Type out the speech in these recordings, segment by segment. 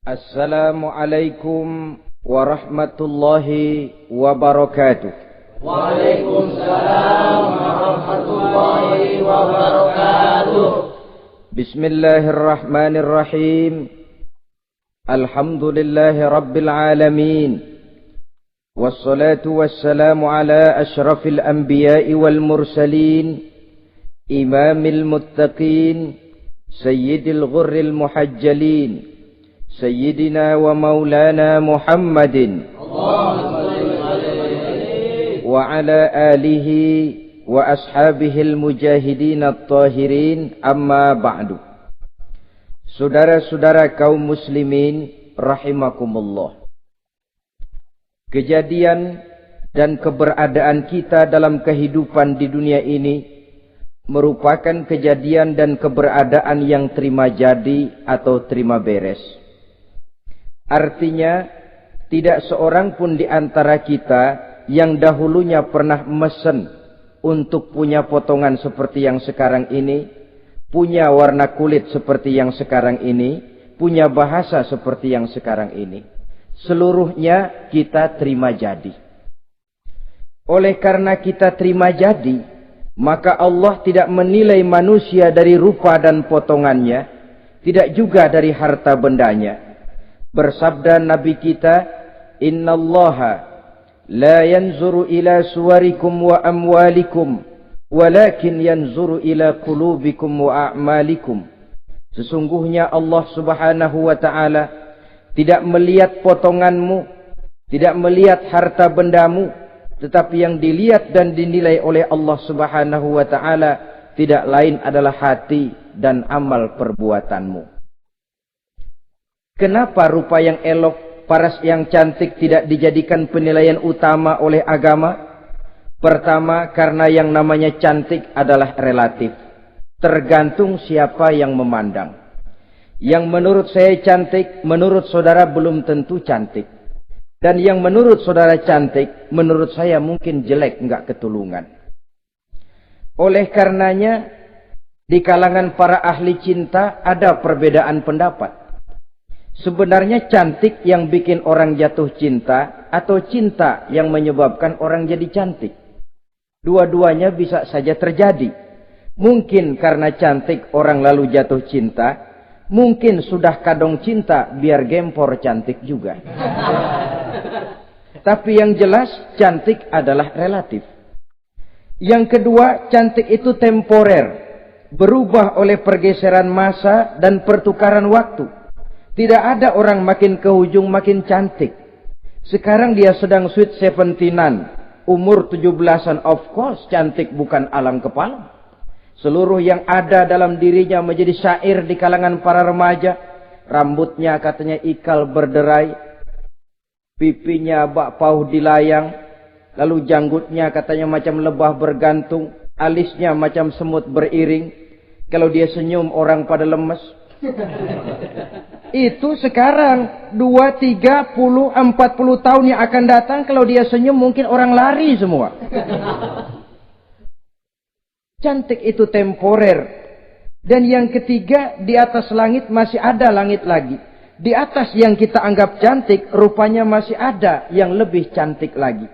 Assalamualaikum warahmatullahi wabarakatuh. Waalaikumsalam warahmatullahi wabarakatuh. Bismillahirrahmanirrahim. Alhamdulillahi rabbil alamin. Wassalatu wassalamu ala ashrafil anbiya'i wal mursalin, imamil muttaqin, sayyidil ghurril muhajjalin, Sayyidina wa maulana Muhammadin wa ala alihi wa ashabihil mujahidin at-tahirin, amma ba'du. Saudara-saudara kaum muslimin rahimakumullah. Kejadian dan keberadaan kita dalam kehidupan di dunia ini merupakan kejadian dan keberadaan yang terima jadi atau terima beres. Artinya, tidak seorang pun di antara kita yang dahulunya pernah mesen untuk punya potongan seperti yang sekarang ini, punya warna kulit seperti yang sekarang ini, punya bahasa seperti yang sekarang ini. Seluruhnya kita terima jadi. Oleh karena kita terima jadi, maka Allah tidak menilai manusia dari rupa dan potongannya, tidak juga dari harta bendanya. Bersabda Nabi kita, Innallaha la yanzuru ila suwarikum wa amwalikum, walakin yanzuru ila qulubikum wa a'malikum. Sesungguhnya Allah subhanahu wa ta'ala tidak melihat potonganmu, tidak melihat harta bendamu, tetapi yang dilihat dan dinilai oleh Allah subhanahu wa ta'ala tidak lain adalah hati dan amal perbuatanmu. Kenapa rupa yang elok, paras yang cantik tidak dijadikan penilaian utama oleh agama? Pertama, karena yang namanya cantik adalah relatif. Tergantung siapa yang memandang. Yang menurut saya cantik, menurut saudara belum tentu cantik. Dan yang menurut saudara cantik, menurut saya mungkin jelek, enggak ketulungan. Oleh karenanya, di kalangan para ahli cinta ada perbedaan pendapat. Sebenarnya cantik yang bikin orang jatuh cinta atau cinta yang menyebabkan orang jadi cantik? Dua-duanya bisa saja terjadi. Mungkin karena cantik orang lalu jatuh cinta, mungkin sudah kadong cinta biar gempor cantik juga. Tapi yang jelas cantik adalah relatif. Yang kedua, cantik itu temporer, berubah oleh pergeseran masa dan pertukaran waktu. Tidak ada orang makin ke ujung makin cantik. Sekarang dia sedang sweet 17-an, umur 17-an, of course cantik bukan alang kepala. Seluruh yang ada dalam dirinya menjadi syair di kalangan para remaja. Rambutnya katanya ikal berderai, pipinya bak pauh dilayang, lalu janggutnya katanya macam lebah bergantung, alisnya macam semut beriring. Kalau dia senyum orang pada lemes. Itu sekarang 2, 30, 40 tahun yang akan datang, kalau dia senyum mungkin orang lari semua. Cantik itu temporer. Dan yang ketiga, di atas langit masih ada langit lagi. Di atas yang kita anggap cantik, rupanya masih ada yang lebih cantik lagi.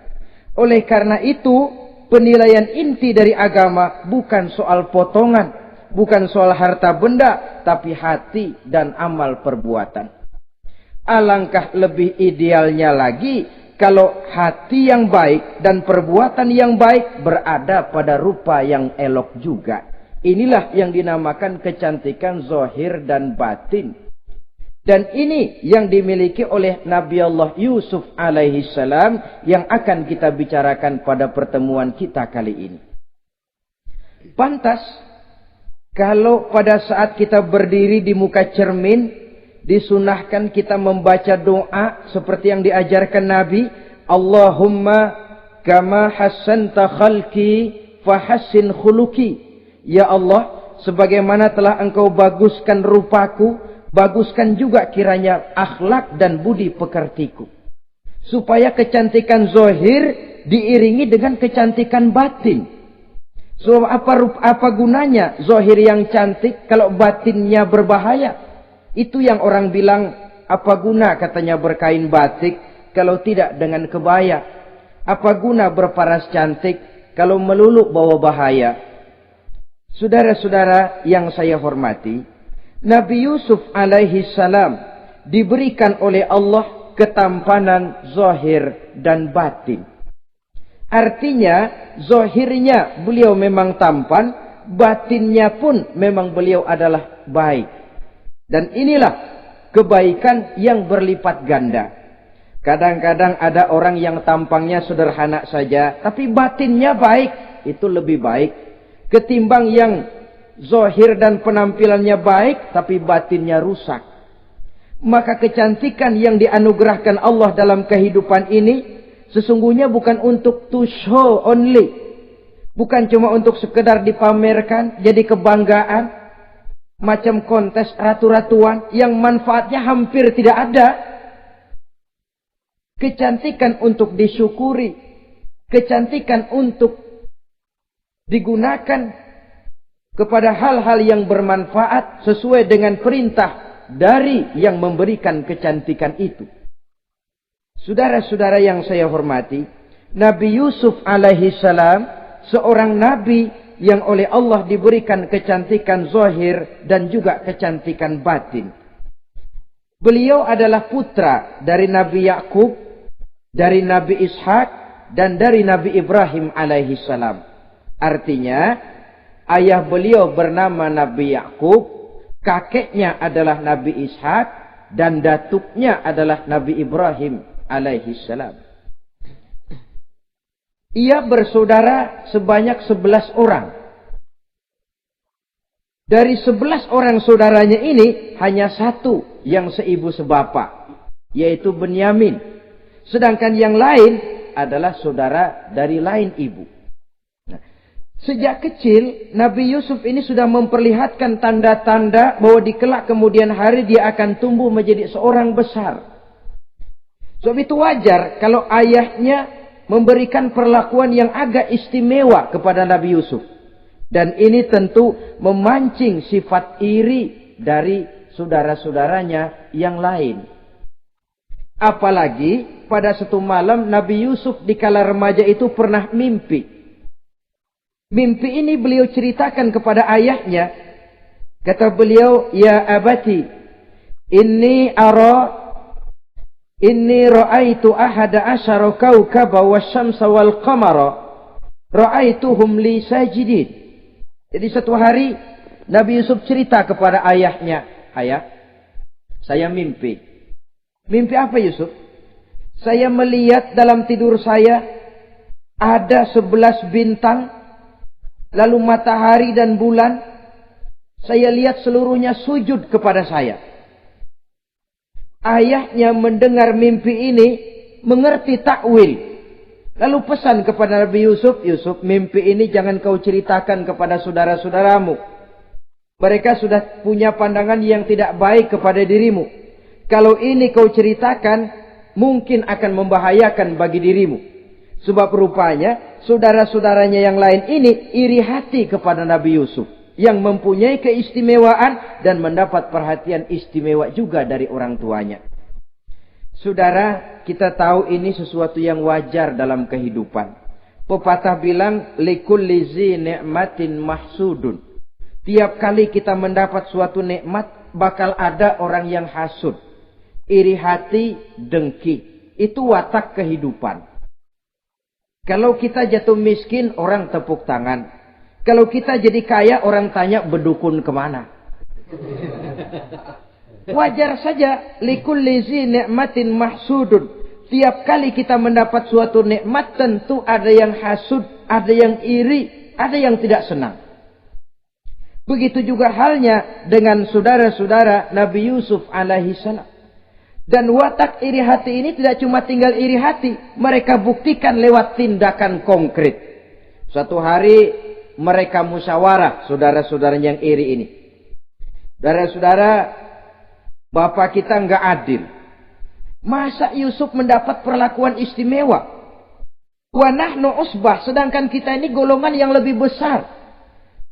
Oleh karena itu, penilaian inti dari agama bukan soal potongan, bukan soal harta benda, tapi hati dan amal perbuatan. Alangkah lebih idealnya lagi kalau hati yang baik dan perbuatan yang baik berada pada rupa yang elok juga. Inilah yang dinamakan kecantikan zahir dan batin. Dan ini yang dimiliki oleh Nabi Allah Yusuf alaihi salam yang akan kita bicarakan pada pertemuan kita kali ini. Pantas kalau pada saat kita berdiri di muka cermin, disunahkan kita membaca doa seperti yang diajarkan Nabi. Allahumma kama hassanta khalqi fahassin khuluqi. Ya Allah, sebagaimana telah engkau baguskan rupaku, baguskan juga kiranya akhlak dan budi pekertiku. Supaya kecantikan zahir diiringi dengan kecantikan batin. So apa gunanya zahir yang cantik kalau batinnya berbahaya? Itu yang orang bilang Apa guna katanya berkain batik kalau tidak dengan kebaya? Apa guna berparas cantik kalau melulu bawa bahaya? Saudara-saudara yang saya hormati, Nabi Yusuf alaihi salam diberikan oleh Allah ketampanan zahir dan batin. Artinya, zahirnya beliau memang tampan, batinnya pun memang beliau adalah baik. Dan inilah kebaikan yang berlipat ganda. Kadang-kadang ada orang yang tampangnya sederhana saja, tapi batinnya baik. Itu lebih baik ketimbang yang zahir dan penampilannya baik, tapi batinnya rusak. Maka kecantikan yang dianugerahkan Allah dalam kehidupan ini sesungguhnya bukan untuk to show only. Bukan cuma untuk sekedar dipamerkan, jadi kebanggaan. Macam kontes ratu-ratuan yang manfaatnya hampir tidak ada. Kecantikan untuk disyukuri. Kecantikan untuk digunakan kepada hal-hal yang bermanfaat sesuai dengan perintah dari yang memberikan kecantikan itu. Saudara-saudara yang saya hormati, Nabi Yusuf alaihi salam seorang nabi yang oleh Allah diberikan kecantikan zahir dan juga kecantikan batin. Beliau adalah putra dari Nabi Yakub, dari Nabi Ishak, dan dari Nabi Ibrahim alaihi salam. Artinya, ayah beliau bernama Nabi Yakub, kakeknya adalah Nabi Ishak, dan datuknya adalah Nabi Ibrahim alaihi salam. Ia bersaudara sebanyak 11 orang. Dari 11 orang saudaranya ini, hanya satu yang seibu sebapak, yaitu Benyamin. Sedangkan yang lain adalah saudara dari lain ibu. Nah, sejak kecil, Nabi Yusuf ini sudah memperlihatkan tanda-tanda bahwa di kelak kemudian hari dia akan tumbuh menjadi seorang besar. Sebab itu wajar kalau ayahnya memberikan perlakuan yang agak istimewa kepada Nabi Yusuf. Dan ini tentu memancing sifat iri dari saudara-saudaranya yang lain. Apalagi pada satu malam Nabi Yusuf di kala remaja itu pernah mimpi. Mimpi ini beliau ceritakan kepada ayahnya. Kata beliau, "Ya abati, inni ra'aitu ahada asyara kawkaba wasyamsa wal qamara ra'aituhum li sajidin." Jadi satu hari Nabi Yusuf cerita kepada ayahnya, "Ayah, saya mimpi." Mimpi apa Yusuf? "Saya melihat dalam tidur saya ada 11 bintang, lalu matahari dan bulan. Saya lihat seluruhnya sujud kepada saya." Ayahnya mendengar mimpi ini, mengerti takwil. Lalu pesan kepada Nabi Yusuf, "Yusuf, mimpi ini jangan kau ceritakan kepada saudara-saudaramu. Mereka sudah punya pandangan yang tidak baik kepada dirimu. Kalau ini kau ceritakan, mungkin akan membahayakan bagi dirimu." Sebab rupanya, saudara-saudaranya yang lain ini iri hati kepada Nabi Yusuf, yang mempunyai keistimewaan dan mendapat perhatian istimewa juga dari orang tuanya. Saudara, kita tahu ini sesuatu yang wajar dalam kehidupan. Pepatah bilang, "Likulli zi ni'matin mahsudun." Tiap kali kita mendapat suatu nikmat, bakal ada orang yang hasud, iri hati, dengki. Itu watak kehidupan. Kalau kita jatuh miskin, orang tepuk tangan. Kalau kita jadi kaya, orang tanya berdukun kemana. Wajar saja. Likulli zi ni'matin mahsudun. Tiap kali kita mendapat suatu nikmat, tentu ada yang hasud, ada yang iri, ada yang tidak senang. Begitu juga halnya dengan saudara-saudara Nabi Yusuf alaihi salam. Dan watak iri hati ini tidak cuma tinggal iri hati, mereka buktikan lewat tindakan konkret. Suatu hari mereka musyawarah, saudara-saudara yang iri ini. Saudara-saudara, bapak kita enggak adil. Masa Yusuf mendapat perlakuan istimewa? Wa nahnu usbah, sedangkan kita ini golongan yang lebih besar.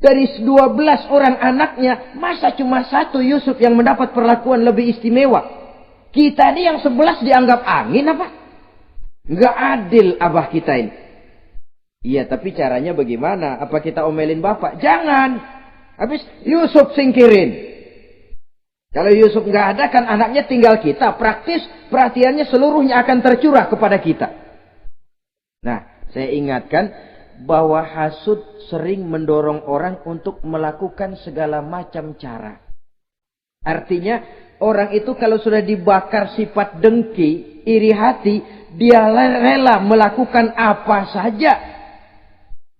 Dari 12 orang anaknya, masa cuma satu Yusuf yang mendapat perlakuan lebih istimewa? Kita ini yang 11 dianggap angin apa? Nggak adil abah kita ini. Iya, tapi caranya bagaimana? Apa kita omelin bapak? Jangan. Habis Yusuf singkirin. Kalau Yusuf nggak ada kan anaknya tinggal kita. Praktis perhatiannya seluruhnya akan tercurah kepada kita. Nah, saya ingatkan bahwa hasud sering mendorong orang untuk melakukan segala macam cara. Artinya orang itu kalau sudah dibakar sifat dengki, iri hati, dia rela melakukan apa saja.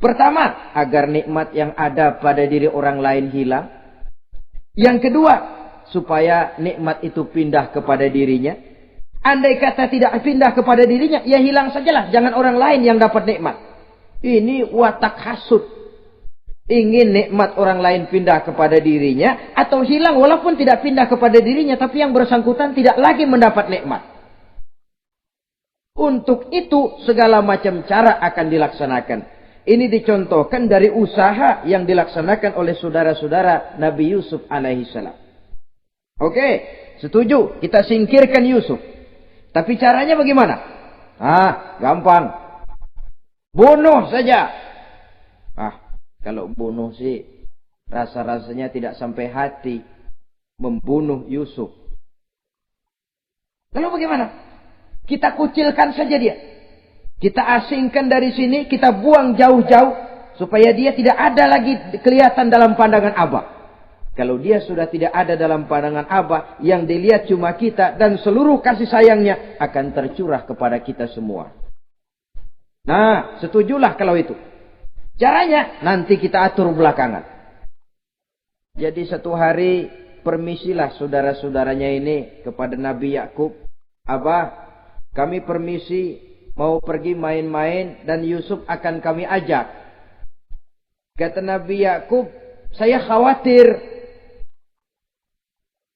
Pertama, agar nikmat yang ada pada diri orang lain hilang. Yang kedua, supaya nikmat itu pindah kepada dirinya. Andai kata tidak pindah kepada dirinya, ya hilang sajalah. Jangan orang lain yang dapat nikmat. Ini watak hasud. Ingin nikmat orang lain pindah kepada dirinya, atau hilang walaupun tidak pindah kepada dirinya, tapi yang bersangkutan tidak lagi mendapat nikmat. Untuk itu segala macam cara akan dilaksanakan. Ini dicontohkan dari usaha yang dilaksanakan oleh saudara-saudara Nabi Yusuf alaihissalam. Oke, setuju. Kita singkirkan Yusuf. Tapi caranya bagaimana? Gampang. Bunuh saja. Kalau bunuh sih rasa-rasanya tidak sampai hati membunuh Yusuf. Lalu bagaimana? Kita kucilkan saja dia. Kita asingkan dari sini, kita buang jauh-jauh supaya dia tidak ada lagi kelihatan dalam pandangan Abah. Kalau dia sudah tidak ada dalam pandangan Abah, yang dilihat cuma kita dan seluruh kasih sayangnya akan tercurah kepada kita semua. Nah, setujulah kalau itu. Caranya nanti kita atur belakangan. Jadi satu hari permisilah saudara-saudaranya ini kepada Nabi Yakub. Abah, kami permisi mau pergi main-main dan Yusuf akan kami ajak. Kata Nabi Yakub, saya khawatir.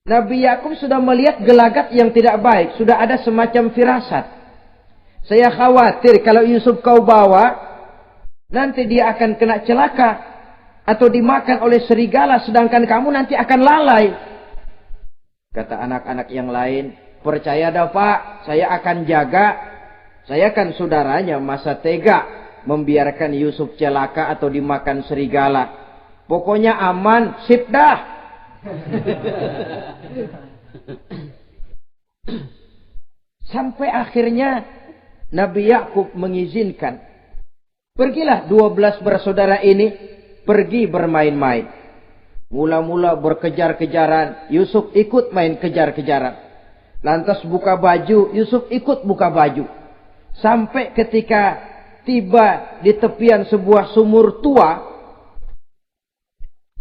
Nabi Yakub sudah melihat gelagat yang tidak baik. Sudah ada semacam firasat. Saya khawatir kalau Yusuf kau bawa, nanti dia akan kena celaka. Atau dimakan oleh serigala, sedangkan kamu nanti akan lalai. Kata anak-anak yang lain, percaya dah Pak, saya akan jaga. Saya kan saudaranya, masa tega membiarkan Yusuf celaka atau dimakan serigala. Pokoknya aman, sip dah. Sampai akhirnya Nabi Yakub mengizinkan. Pergilah 12 bersaudara ini pergi bermain-main. Mula-mula berkejar-kejaran, Yusuf ikut main kejar-kejaran. Lantas buka baju, Yusuf ikut buka baju. Sampai ketika tiba di tepian sebuah sumur tua,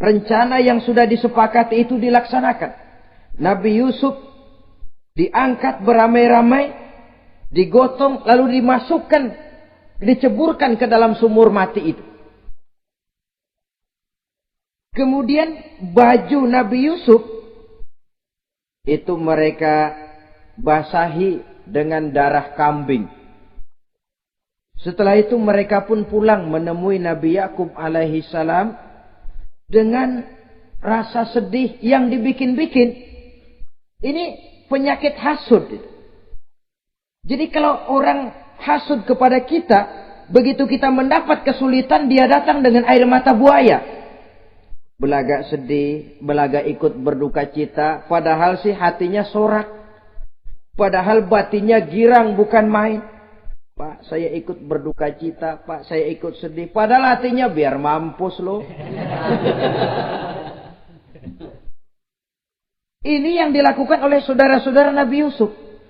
rencana yang sudah disepakati itu dilaksanakan. Nabi Yusuf diangkat beramai-ramai, digotong, lalu dimasukkan, diceburkan ke dalam sumur mati itu. Kemudian baju Nabi Yusuf itu mereka basahi dengan darah kambing. Setelah itu mereka pun pulang menemui Nabi Yakub alaihi salam dengan rasa sedih yang dibikin-bikin. Ini penyakit hasud. Jadi kalau orang hasud kepada kita, begitu kita mendapat kesulitan, dia datang dengan air mata buaya. Belaga sedih, belaga ikut berduka cita, padahal sih hatinya sorak. Padahal batinnya girang bukan main. Pak, saya ikut berduka cita. Pak, saya ikut sedih. Padahal hatinya biar mampus loh. Ini yang dilakukan oleh saudara-saudara Nabi Yusuf.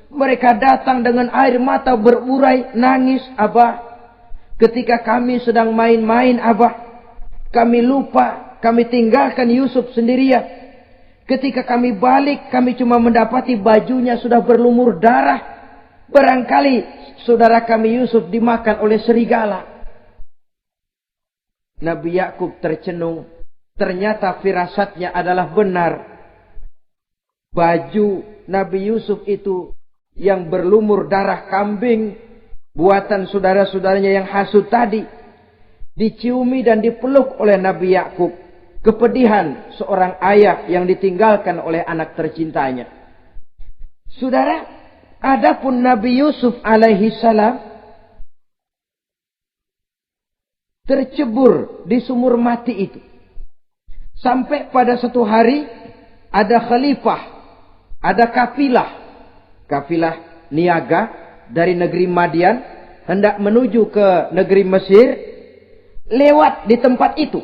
Mereka datang dengan air mata berurai, nangis. Abah, ketika kami sedang main-main, Abah, kami lupa, kami tinggalkan Yusuf sendirian. Ketika kami balik, kami cuma mendapati bajunya sudah berlumur darah. Barangkali saudara kami Yusuf dimakan oleh serigala. Nabi Yakub tercenung. Ternyata firasatnya adalah benar. Baju Nabi Yusuf itu yang berlumur darah kambing, buatan saudara-saudaranya yang hasud tadi, diciumi dan dipeluk oleh Nabi Yakub. Kepedihan seorang ayah yang ditinggalkan oleh anak tercintanya. Saudara, adapun Nabi Yusuf alaihi salam tercebur di sumur mati itu. Sampai pada satu hari ada khalifah, ada kafilah niaga dari negeri Madian hendak menuju ke negeri Mesir, lewat di tempat itu.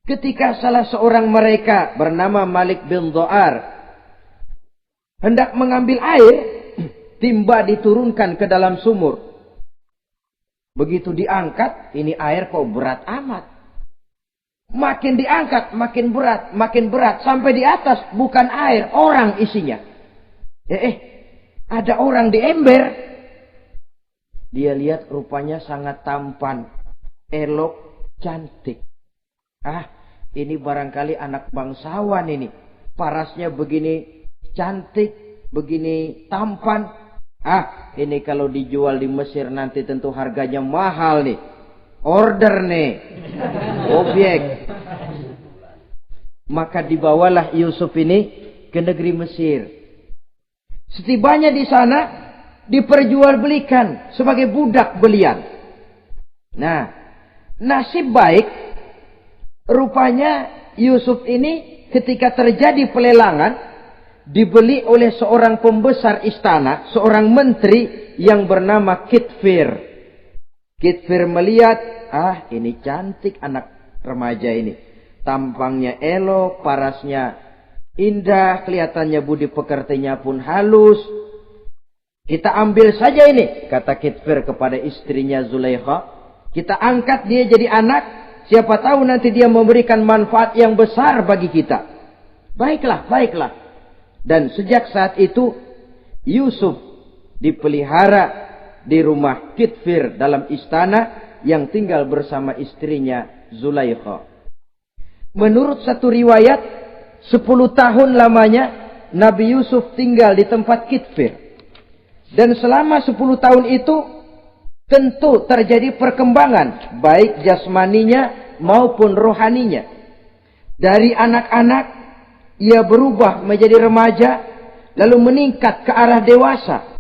Ketika salah seorang mereka bernama Malik bin Dha'ar hendak mengambil air, timba diturunkan ke dalam sumur. Begitu diangkat, ini air kok berat amat. Makin diangkat, makin berat. Sampai di atas, bukan air, orang isinya. Ada orang di ember. Dia lihat rupanya sangat tampan, elok, cantik. Ini barangkali anak bangsawan ini. Parasnya begini cantik, begini tampan. Ini kalau dijual di Mesir nanti tentu harganya mahal nih. Order nih. Objek. Maka dibawalah Yusuf ini ke negeri Mesir. Setibanya di sana diperjualbelikan sebagai budak belian. Nah, nasib baik rupanya Yusuf ini ketika terjadi pelelangan dibeli oleh seorang pembesar istana, seorang menteri yang bernama Kitfir. Kitfir melihat, ini cantik anak remaja ini. Tampangnya elok, parasnya indah, kelihatannya budi pekertinya pun halus. Kita ambil saja ini, kata Kitfir kepada istrinya Zulaikha. Kita angkat dia jadi anak, siapa tahu nanti dia memberikan manfaat yang besar bagi kita. Baiklah. Dan sejak saat itu, Yusuf dipelihara di rumah Kitfir dalam istana yang tinggal bersama istrinya Zulaikha. Menurut satu riwayat, 10 tahun lamanya Nabi Yusuf tinggal di tempat Kitfir. Dan selama 10 tahun itu tentu terjadi perkembangan baik jasmaninya maupun rohaninya. Dari anak-anak ia berubah menjadi remaja, lalu meningkat ke arah dewasa.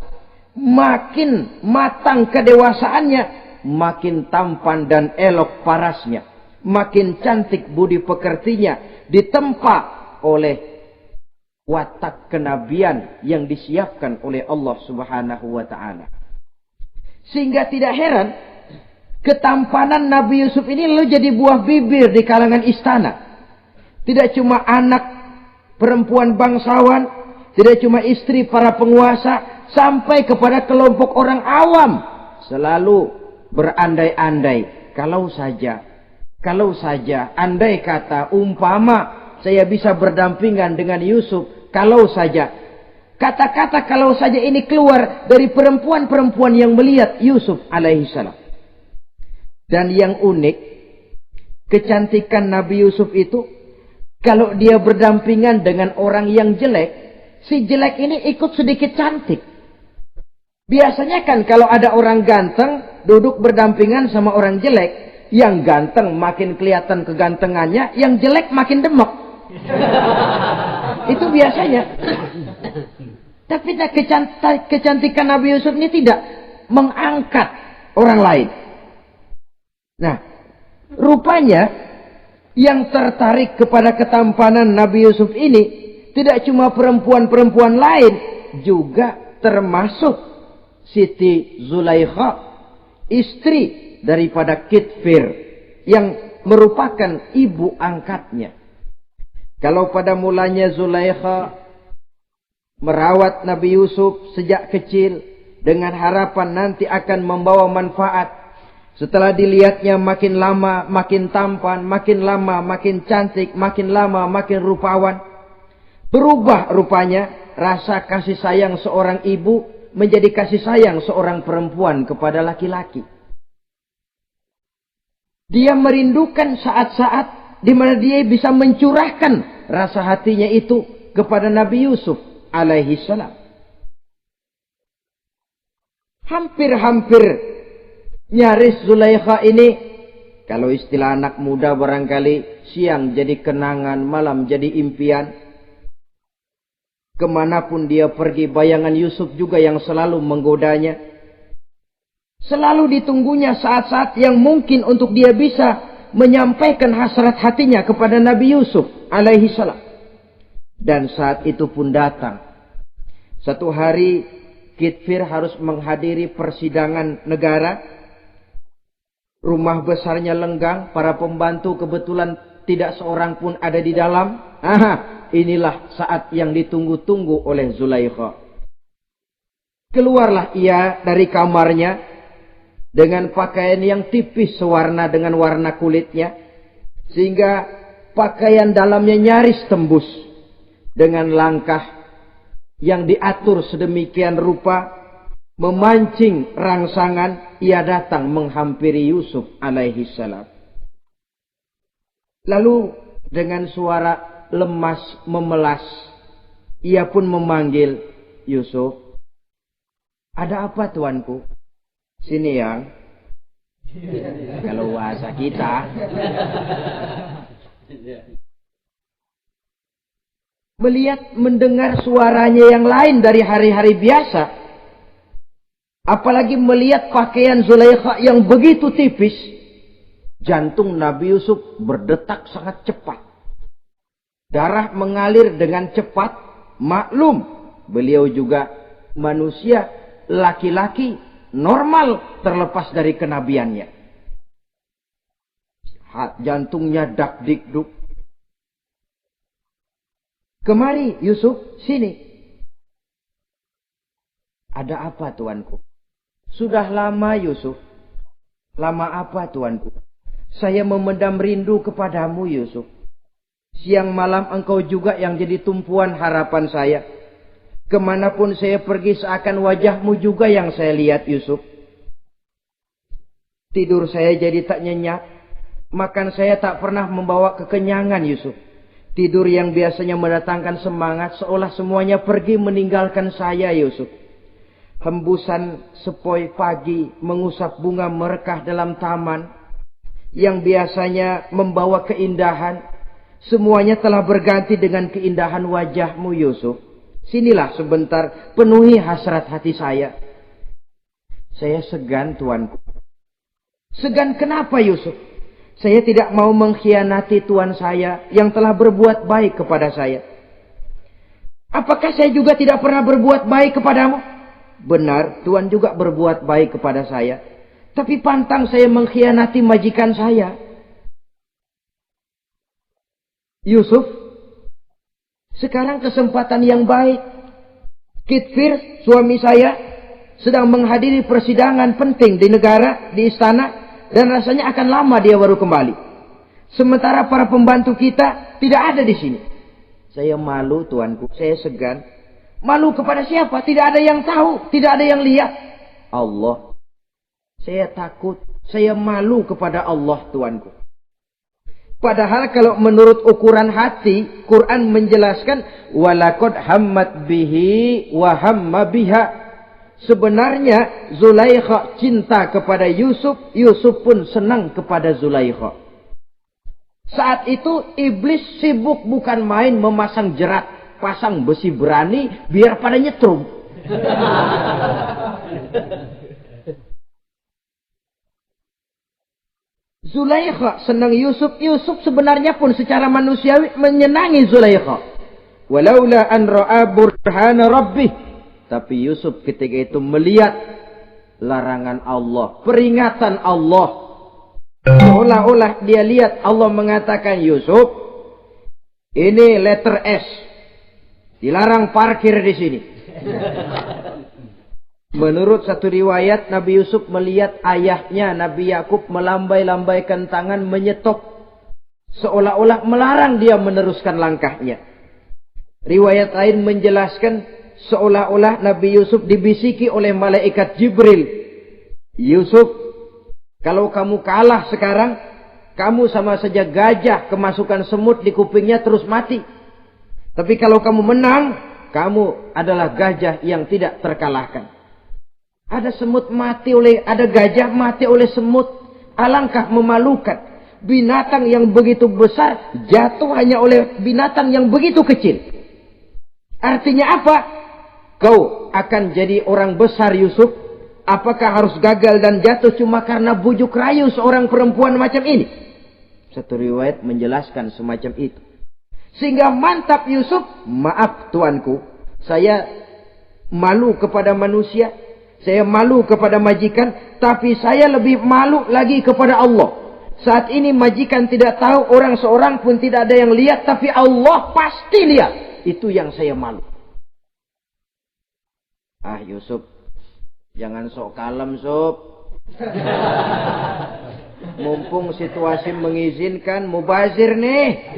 Makin matang kedewasaannya, makin tampan dan elok parasnya, makin cantik budi pekertinya, ditempa oleh watak kenabian yang disiapkan oleh Allah Subhanahu wa taala. Sehingga tidak heran ketampanan Nabi Yusuf ini lalu jadi buah bibir di kalangan istana. Tidak cuma anak perempuan bangsawan, tidak cuma istri para penguasa, sampai kepada kelompok orang awam selalu berandai-andai. Kalau saja, andai kata, umpama saya bisa berdampingan dengan Yusuf, kalau saja. Kata-kata kalau saja ini keluar dari perempuan-perempuan yang melihat Yusuf alaihissalam. Dan yang unik, kecantikan Nabi Yusuf itu, kalau dia berdampingan dengan orang yang jelek, si jelek ini ikut sedikit cantik. Biasanya kan kalau ada orang ganteng duduk berdampingan sama orang jelek, yang ganteng makin kelihatan kegantengannya, yang jelek makin demek. Itu biasanya. Tapi kecantikan Nabi Yusuf ini tidak mengangkat orang lain. Nah, rupanya yang tertarik kepada ketampanan Nabi Yusuf ini tidak cuma perempuan-perempuan lain, juga termasuk Siti Zulaikha, istri daripada Kitfir, yang merupakan ibu angkatnya. Kalau pada mulanya Zulaikha merawat Nabi Yusuf sejak kecil dengan harapan nanti akan membawa manfaat. Setelah dilihatnya makin lama makin tampan, makin lama makin cantik, makin lama makin rupawan. Berubah rupanya rasa kasih sayang seorang ibu menjadi kasih sayang seorang perempuan kepada laki-laki. Dia merindukan saat-saat di mana dia bisa mencurahkan rasa hatinya itu kepada Nabi Yusuf alaihi salam. Hampir-hampir nyaris Zulaikha ini, kalau istilah anak muda barangkali, siang jadi kenangan, malam jadi impian. Kemanapun dia pergi, bayangan Yusuf juga yang selalu menggodanya. Selalu ditunggunya saat-saat yang mungkin untuk dia bisa menyampaikan hasrat hatinya kepada Nabi Yusuf alaihi salam. Dan saat itu pun datang. Satu hari Kitfir harus menghadiri persidangan negara. Rumah besarnya lenggang, para pembantu kebetulan tidak seorang pun ada di dalam. Inilah saat yang ditunggu-tunggu oleh Zulaikha. Keluarlah ia dari kamarnya dengan pakaian yang tipis sewarna dengan warna kulitnya, sehingga pakaian dalamnya nyaris tembus. Dengan langkah yang diatur sedemikian rupa, memancing rangsangan, ia datang menghampiri Yusuf alaihi salam. Lalu dengan suara lemas memelas, ia pun memanggil Yusuf. Ada apa tuanku? Sini yang. Kalau bahasa kita. Melihat mendengar suaranya yang lain dari hari-hari biasa. Apalagi melihat pakaian Zulaikha yang begitu tipis. Jantung Nabi Yusuf berdetak sangat cepat. Darah mengalir dengan cepat. Maklum, beliau juga manusia, laki-laki, normal terlepas dari kenabiannya. Jantungnya dak-dik-duk. Kemari Yusuf, sini. Ada apa tuanku? Sudah lama Yusuf. Lama apa tuanku? Saya memendam rindu kepadamu Yusuf. Siang malam engkau juga yang jadi tumpuan harapan saya. Kemanapun saya pergi seakan wajahmu juga yang saya lihat Yusuf. Tidur saya jadi tak nyenyak. Makan saya tak pernah membawa kekenyangan Yusuf. Tidur yang biasanya mendatangkan semangat seolah semuanya pergi meninggalkan saya Yusuf. Hembusan sepoi pagi mengusap bunga merekah dalam taman yang biasanya membawa keindahan. Semuanya telah berganti dengan keindahan wajahmu Yusuf. Sinilah sebentar, penuhi hasrat hati saya. Saya segan tuanku. Segan kenapa Yusuf? Saya tidak mau mengkhianati tuan saya yang telah berbuat baik kepada saya. Apakah saya juga tidak pernah berbuat baik kepadamu? Benar, tuan juga berbuat baik kepada saya. Tapi pantang saya mengkhianati majikan saya. Yusuf, sekarang kesempatan yang baik. Kitfir, suami saya, sedang menghadiri persidangan penting di negara, di istana, dan rasanya akan lama dia baru kembali. Sementara para pembantu kita tidak ada di sini. Saya malu tuanku, saya segan. Malu kepada siapa? Tidak ada yang tahu, tidak ada yang lihat. Allah. Saya takut, saya malu kepada Allah tuanku. Padahal kalau menurut ukuran hati, Quran menjelaskan walaqad hammat bihi wa hamma biha. Sebenarnya Zulaikha cinta kepada Yusuf, Yusuf pun senang kepada Zulaikha. Saat itu iblis sibuk bukan main memasang jerat, pasang besi berani biar pada nyetrum. Zulaikha senang Yusuf. Yusuf sebenarnya pun secara manusiawi menyenangi Zulaikha. Walaula an ra'a burhana rabbih. Tapi Yusuf ketika itu melihat larangan Allah, peringatan Allah. Seolah-olah dia lihat Allah mengatakan, Yusuf, ini letter S. Dilarang parkir di sini. Menurut satu riwayat, Nabi Yusuf melihat ayahnya, Nabi Yakub, melambai-lambaikan tangan menyetop. Seolah-olah melarang dia meneruskan langkahnya. Riwayat lain menjelaskan, seolah-olah Nabi Yusuf dibisiki oleh malaikat Jibril. Yusuf, kalau kamu kalah sekarang, kamu sama saja gajah kemasukan semut di kupingnya terus mati. Tapi kalau kamu menang, kamu adalah gajah yang tidak terkalahkan. Ada semut mati oleh, ada gajah mati oleh semut. Alangkah memalukan. Binatang yang begitu besar jatuh hanya oleh binatang yang begitu kecil. Artinya apa? Kau akan jadi orang besar Yusuf. Apakah harus gagal dan jatuh cuma karena bujuk rayu seorang perempuan macam ini? Satu riwayat menjelaskan semacam itu. Sehingga mantap Yusuf. Maaf tuanku, saya malu kepada manusia, saya malu kepada majikan, tapi saya lebih malu lagi kepada Allah. Saat ini majikan tidak tahu, orang seorang pun tidak ada yang lihat, tapi Allah pasti lihat. Itu yang saya malu. Ah Yusuf, jangan sok kalem Sob. Mumpung situasi mengizinkan, mubazir nih.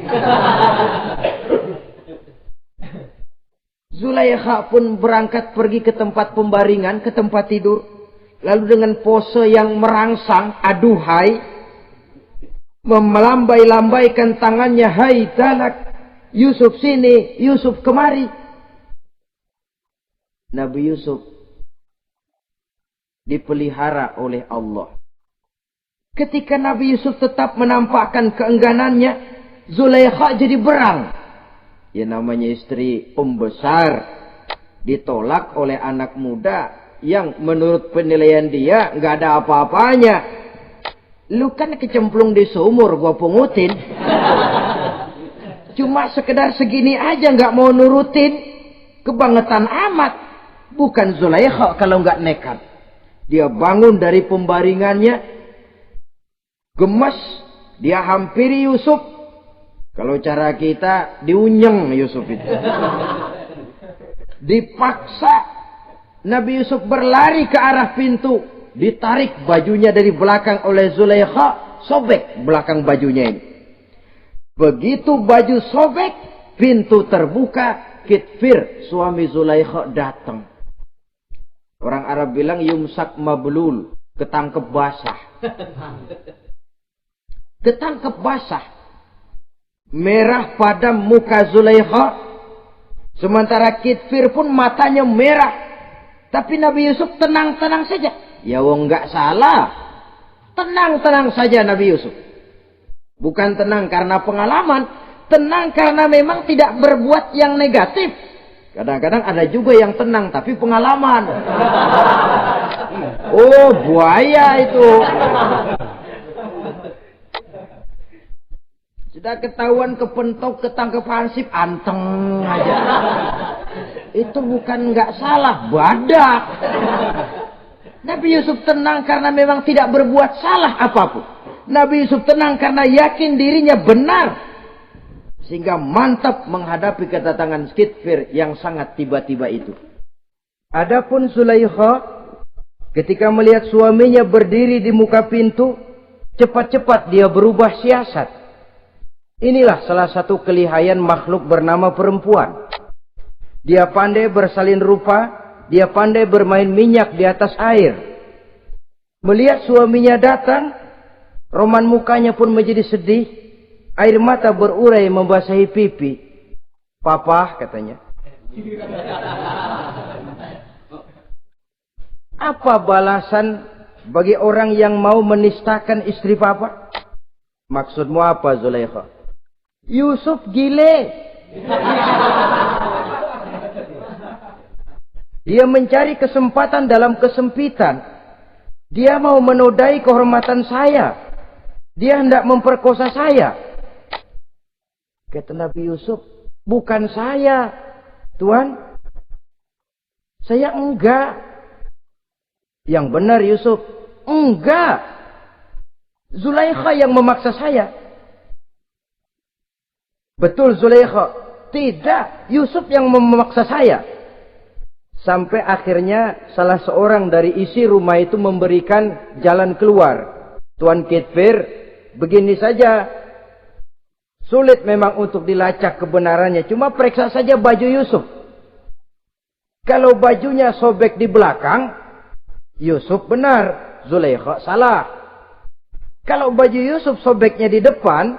Zulaikha pun berangkat pergi ke tempat pembaringan, ke tempat tidur. Lalu dengan pose yang merangsang, aduhai, melambai-lambaikan tangannya, hai talak, Yusuf sini, Yusuf kemari. Nabi Yusuf dipelihara oleh Allah. Ketika Nabi Yusuf tetap menampakkan keengganannya, Zulaikha jadi berang. Ya namanya istri pembesar ditolak oleh anak muda yang menurut penilaian dia nggak ada apa-apanya. Lu kan kecemplung di sumur, gua pungutin. Cuma sekedar segini aja nggak mau nurutin, kebangetan amat. Bukan Zulaikha kalau nggak nekat. Dia bangun dari pembaringannya, gemes, dia hampiri Yusuf. Kalau cara kita diunyeng Yusuf itu. Dipaksa Nabi Yusuf berlari ke arah pintu, ditarik bajunya dari belakang oleh Zulaikha, sobek belakang bajunya ini. Begitu baju sobek, pintu terbuka, Kitfir suami Zulaikha datang. Orang Arab bilang yumsak mablul, ketangkep basah. Ketangkep basah. Merah padam muka Zulaikha. Sementara Kitfir pun matanya merah. Tapi Nabi Yusuf tenang-tenang saja. Ya wong nggak salah. Tenang-tenang saja Nabi Yusuf. Bukan tenang karena pengalaman. Tenang karena memang tidak berbuat yang negatif. Kadang-kadang ada juga yang tenang tapi pengalaman. Oh buaya itu. Sudah ketahuan kepentok, ketangkep hansip, anteng aja. Itu bukan nggak salah, badak. Nabi Yusuf tenang karena memang tidak berbuat salah apapun. Nabi Yusuf tenang karena yakin dirinya benar. Sehingga mantap menghadapi kedatangan Kitfir yang sangat tiba-tiba itu. Adapun Zulaikha ketika melihat suaminya berdiri di muka pintu, cepat-cepat dia berubah siasat. Inilah salah satu kelihayan makhluk bernama perempuan. Dia pandai bersalin rupa, dia pandai bermain minyak di atas air. Melihat suaminya datang, roman mukanya pun menjadi sedih. Air mata berurai membasahi pipi. Papa katanya. Apa balasan bagi orang yang mau menistakan istri papa? Maksudmu apa Zulaikha? Yusuf gile. Dia mencari kesempatan dalam kesempitan. Dia mau menodai kehormatan saya. Dia hendak memperkosa saya. Kata Nabi Yusuf, bukan saya, Tuan. Saya enggak. Yang benar Yusuf, enggak. Zulaikha yang memaksa saya. Betul Zulaikha, tidak. Yusuf yang memaksa saya. Sampai akhirnya salah seorang dari isi rumah itu memberikan jalan keluar. Tuan Kitfir, begini saja. Sulit memang untuk dilacak kebenarannya. Cuma periksa saja baju Yusuf. Kalau bajunya sobek di belakang, Yusuf benar, Zulaikha salah. Kalau baju Yusuf sobeknya di depan,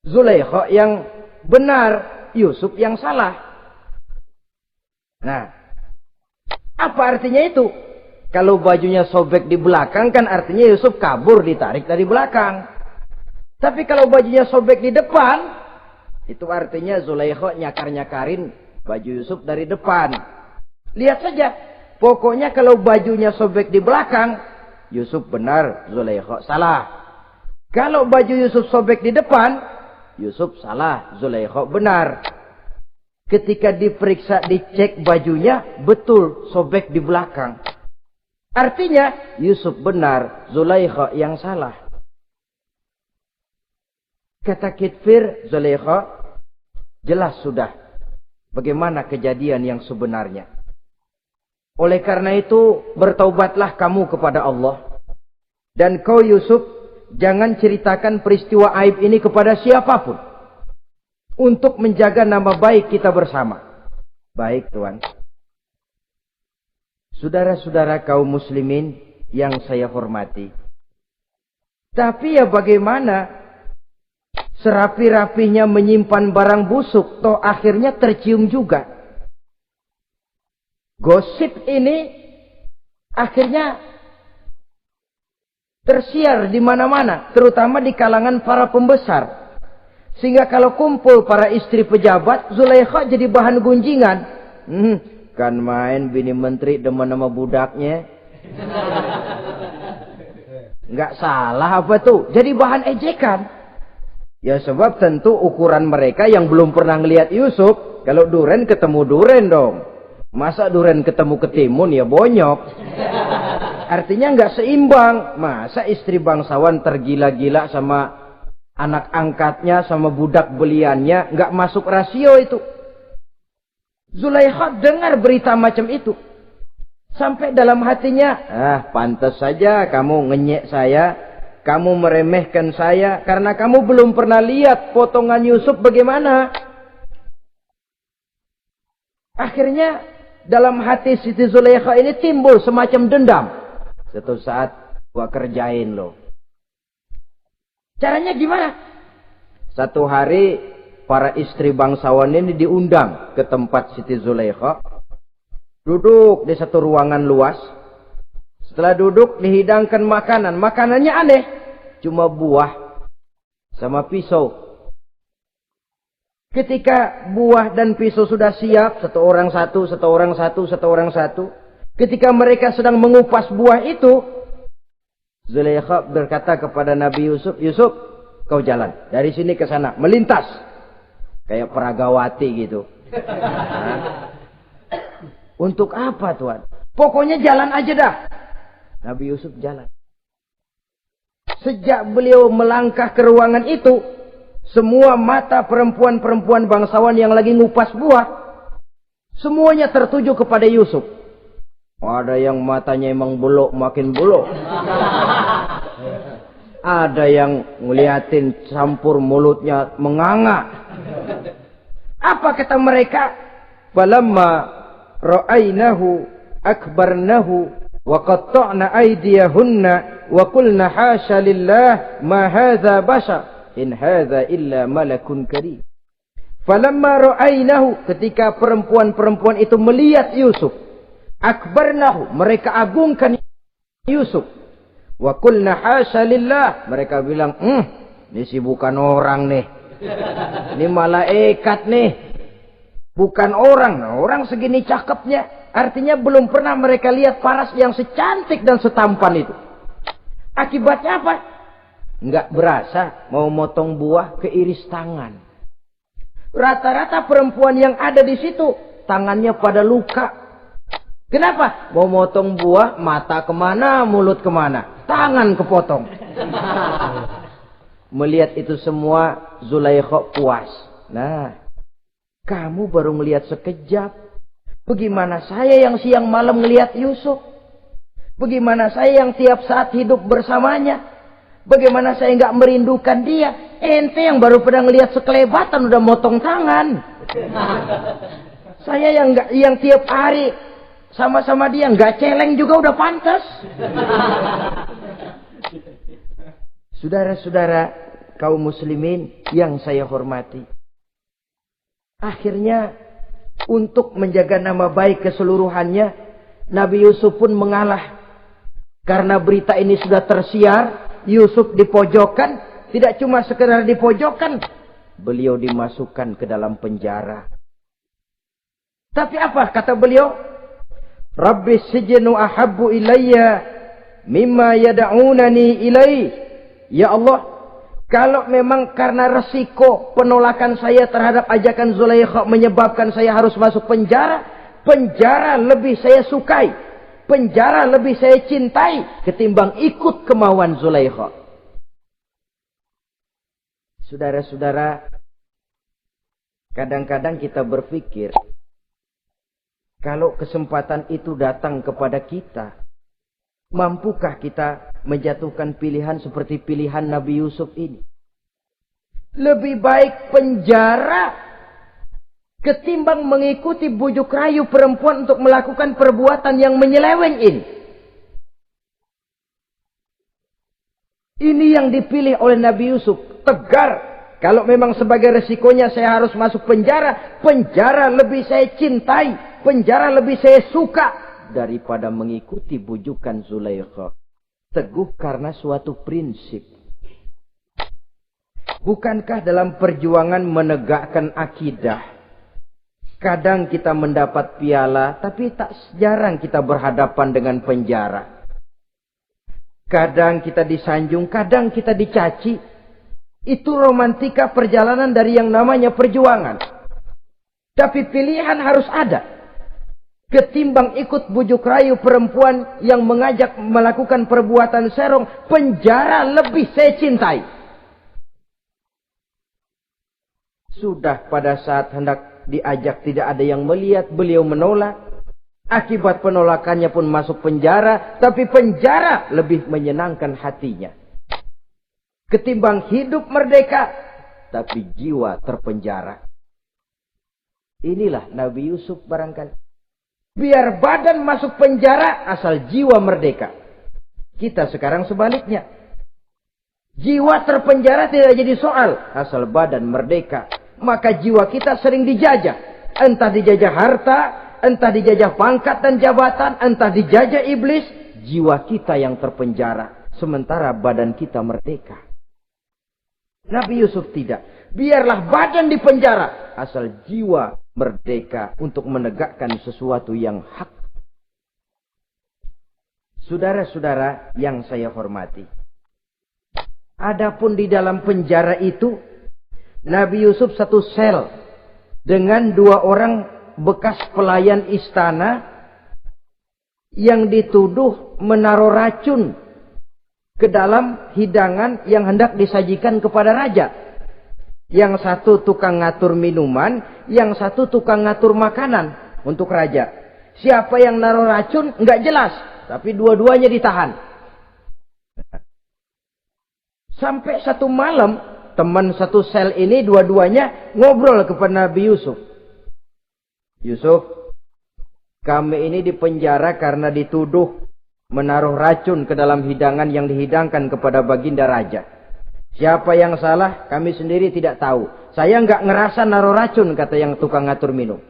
Zulaikha yang benar, Yusuf yang salah. Nah, apa artinya itu? Kalau bajunya sobek di belakang kan artinya Yusuf kabur, ditarik dari belakang. Tapi kalau bajunya sobek di depan, itu artinya Zulaikha nyakar-nyakarin baju Yusuf dari depan. Lihat saja, pokoknya kalau bajunya sobek di belakang, Yusuf benar, Zulaikha salah. Kalau baju Yusuf sobek di depan, Yusuf salah, Zulaikha benar. Ketika diperiksa, dicek bajunya, betul sobek di belakang. Artinya, Yusuf benar, Zulaikha yang salah. Kata Kitfir, Zulaikha, jelas sudah bagaimana kejadian yang sebenarnya. Oleh karena itu, bertaubatlah kamu kepada Allah. Dan kau Yusuf, jangan ceritakan peristiwa aib ini kepada siapapun. Untuk menjaga nama baik kita bersama. Baik Tuan. Saudara-saudara kaum muslimin yang saya hormati. Tapi ya bagaimana? Serapi-rapinya menyimpan barang busuk, toh akhirnya tercium juga. Gosip ini akhirnya tersiar di mana-mana, terutama di kalangan para pembesar. Sehingga kalau kumpul para istri pejabat, Zulaikha jadi bahan gunjingan. Kan main bini menteri demen sama budaknya. Nggak salah apa tuh? Jadi bahan ejekan. Ya sebab tentu ukuran mereka yang belum pernah ngelihat Yusuf, kalau duren ketemu duren dong. Masa duren ketemu ketimun ya bonyok. Artinya nggak seimbang. Masa istri bangsawan tergila-gila sama anak angkatnya, sama budak beliannya, nggak masuk rasio itu. Zulaikha dengar berita macam itu. Sampai dalam hatinya, pantas saja kamu ngenyek saya, kamu meremehkan saya, karena kamu belum pernah lihat potongan Yusuf bagaimana. Akhirnya, dalam hati Siti Zulaikha ini timbul semacam dendam. Suatu saat, gua kerjain loh. Caranya gimana? Satu hari para istri bangsawan ini diundang ke tempat Siti Zulaikha. Duduk di satu ruangan luas. Setelah duduk dihidangkan makanan. Makanannya aneh. Cuma buah sama pisau. Ketika buah dan pisau sudah siap. Satu orang satu, satu orang satu, satu orang satu. Ketika mereka sedang mengupas buah itu. Zulaikha berkata kepada Nabi Yusuf, Yusuf, kau jalan dari sini ke sana, melintas, kayak peragawati gitu. Untuk apa Tuan? Pokoknya jalan aja dah. Nabi Yusuf jalan. Sejak beliau melangkah ke ruangan itu, semua mata perempuan-perempuan bangsawan yang lagi ngupas buah, semuanya tertuju kepada Yusuf. Ada yang matanya emang belok makin belok. Ada yang ngeliatin campur mulutnya menganga. Apa kata mereka? Falamma ra'ainahu akbarnahu wa qatta'na aydiyahunna wa qulna hasya lillah ma hadza bashar in hadza illa malakun karim. Falamma ra'ainahu, ketika perempuan-perempuan itu melihat Yusuf, akbarnahu, mereka agungkan Yusuf. Wa qulna hasya lillah, mereka bilang, ini sih bukan orang nih. Ini malaikat nih. Bukan orang. Nah, orang segini cakepnya. Artinya belum pernah mereka lihat paras yang secantik dan setampan itu. Akibatnya apa? Nggak berasa mau motong buah keiris tangan. Rata-rata perempuan yang ada di situ tangannya pada luka. Kenapa? Mau motong buah, mata kemana, mulut kemana, tangan kepotong. Melihat itu semua, Zulaikha puas. Nah, kamu baru melihat sekejap. Bagaimana saya yang siang malam melihat Yusuf? Bagaimana saya yang tiap saat hidup bersamanya? Bagaimana saya nggak merindukan dia? Ente yang baru pernah melihat sekelebatan udah motong tangan. Saya yang tiap hari sama-sama dia nggak celeng juga udah pantas. Saudara-saudara kaum muslimin yang saya hormati. Akhirnya untuk menjaga nama baik keseluruhannya, Nabi Yusuf pun mengalah. Karena berita ini sudah tersiar, Yusuf dipojokkan, tidak cuma sekedar dipojokkan, beliau dimasukkan ke dalam penjara. Tapi apa kata beliau? Rabbi sijnu ahabbu ilayya mimma yad'unani ilaih. Ya Allah, kalau memang karena resiko penolakan saya terhadap ajakan Zulaikha menyebabkan saya harus masuk penjara, penjara lebih saya sukai, penjara lebih saya cintai ketimbang ikut kemauan Zulaikha. Saudara-saudara, kadang-kadang kita berpikir, kalau kesempatan itu datang kepada kita, mampukah kita menjatuhkan pilihan seperti pilihan Nabi Yusuf ini? Lebih baik penjara ketimbang mengikuti bujuk rayu perempuan untuk melakukan perbuatan yang menyeleweng ini. Ini yang dipilih oleh Nabi Yusuf. Tegar. Kalau memang sebagai resikonya saya harus masuk penjara, penjara lebih saya cintai, penjara lebih saya suka daripada mengikuti bujukan Zulaikha. Teguh karena suatu prinsip. Bukankah dalam perjuangan menegakkan akidah, kadang kita mendapat piala, tapi tak jarang kita berhadapan dengan penjara. Kadang kita disanjung, kadang kita dicaci. Itu romantika perjalanan dari yang namanya perjuangan. Tapi pilihan harus ada. Ketimbang ikut bujuk rayu perempuan yang mengajak melakukan perbuatan serong, penjara lebih saya cintai. Sudah pada saat hendak diajak tidak ada yang melihat, beliau menolak. Akibat penolakannya pun masuk penjara, tapi penjara lebih menyenangkan hatinya. Ketimbang hidup merdeka, tapi jiwa terpenjara. Inilah Nabi Yusuf barangkali. Biar badan masuk penjara, asal jiwa merdeka. Kita sekarang sebaliknya. Jiwa terpenjara tidak jadi soal, asal badan merdeka. Maka jiwa kita sering dijajah. Entah dijajah harta, entah dijajah pangkat dan jabatan, entah dijajah iblis. Jiwa kita yang terpenjara, sementara badan kita merdeka. Nabi Yusuf tidak. Biarlah badan di penjara, asal jiwa merdeka untuk menegakkan sesuatu yang hak. Saudara-saudara yang saya hormati, adapun di dalam penjara itu, Nabi Yusuf satu sel dengan 2 orang bekas pelayan istana yang dituduh menaruh racun ke dalam hidangan yang hendak disajikan kepada raja. Yang satu tukang ngatur minuman, yang satu tukang ngatur makanan untuk raja. Siapa yang naruh racun enggak jelas, tapi dua-duanya ditahan. Sampai satu malam, teman satu sel ini dua-duanya ngobrol kepada Nabi Yusuf. Yusuf, kami ini dipenjara karena dituduh menaruh racun ke dalam hidangan yang dihidangkan kepada baginda raja. Siapa yang salah, kami sendiri tidak tahu. Saya enggak ngerasa naruh racun, kata yang tukang ngatur minum.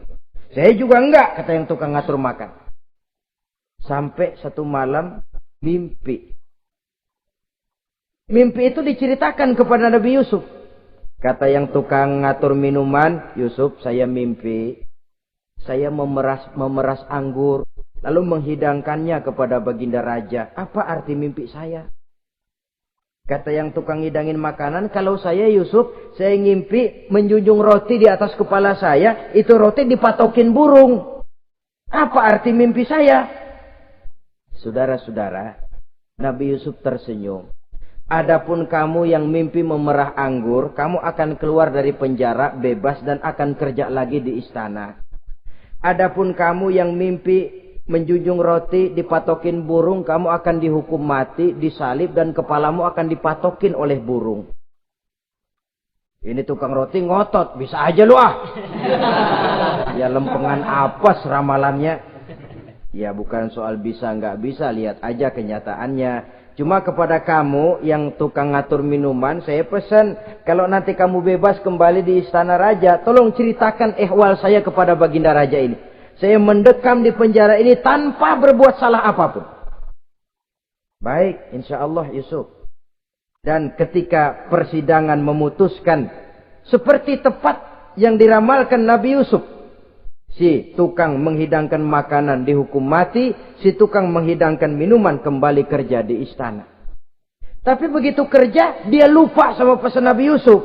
Saya juga enggak, kata yang tukang ngatur makan. Sampai satu malam, mimpi. Mimpi itu diceritakan kepada Nabi Yusuf. Kata yang tukang ngatur minuman, Yusuf, saya mimpi. Saya memeras anggur, lalu menghidangkannya kepada baginda raja. Apa arti mimpi saya? Kata yang tukang hidangin makanan, kalau saya Yusuf, saya ngimpi menjunjung roti di atas kepala saya, itu roti dipatokin burung. Apa arti mimpi saya? Saudara-saudara, Nabi Yusuf tersenyum. Adapun kamu yang mimpi memerah anggur, kamu akan keluar dari penjara bebas dan akan kerja lagi di istana. Adapun kamu yang mimpi menjunjung roti dipatokin burung, kamu akan dihukum mati, disalib, dan kepalamu akan dipatokin oleh burung. Ini tukang roti ngotot, bisa aja lu ah. Ya lempengan apa ramalannya? Ya bukan soal bisa nggak bisa, lihat aja kenyataannya. Cuma kepada kamu yang tukang ngatur minuman, saya pesan, kalau nanti kamu bebas kembali di istana raja, tolong ceritakan ihwal saya kepada baginda raja ini. Saya mendekam di penjara ini tanpa berbuat salah apapun. Baik, insya Allah Yusuf. Dan ketika persidangan memutuskan, seperti tepat yang diramalkan Nabi Yusuf, Si tukang menghidangkan makanan dihukum mati, si tukang menghidangkan minuman kembali kerja di istana. Tapi begitu kerja, dia lupa sama pesan Nabi Yusuf.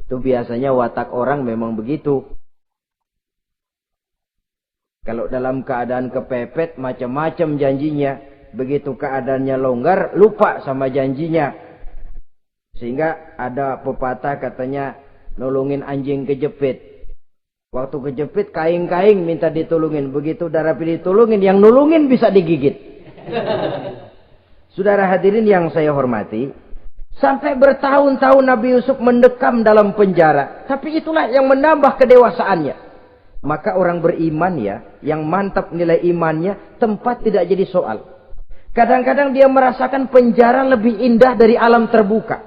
Itu biasanya watak orang memang begitu. Kalau dalam keadaan kepepet, macam-macam janjinya. Begitu keadaannya longgar, lupa sama janjinya. Sehingga ada pepatah katanya, nolongin anjing kejepit. Waktu kejepit, kaing-kaing minta ditolongin. Begitu darah ditolongin, yang nolongin bisa digigit. Saudara hadirin yang saya hormati, sampai bertahun-tahun Nabi Yusuf mendekam dalam penjara. Tapi itulah yang menambah kedewasaannya. Maka orang beriman ya, yang mantap nilai imannya, tempat tidak jadi soal. Kadang-kadang dia merasakan penjara lebih indah dari alam terbuka.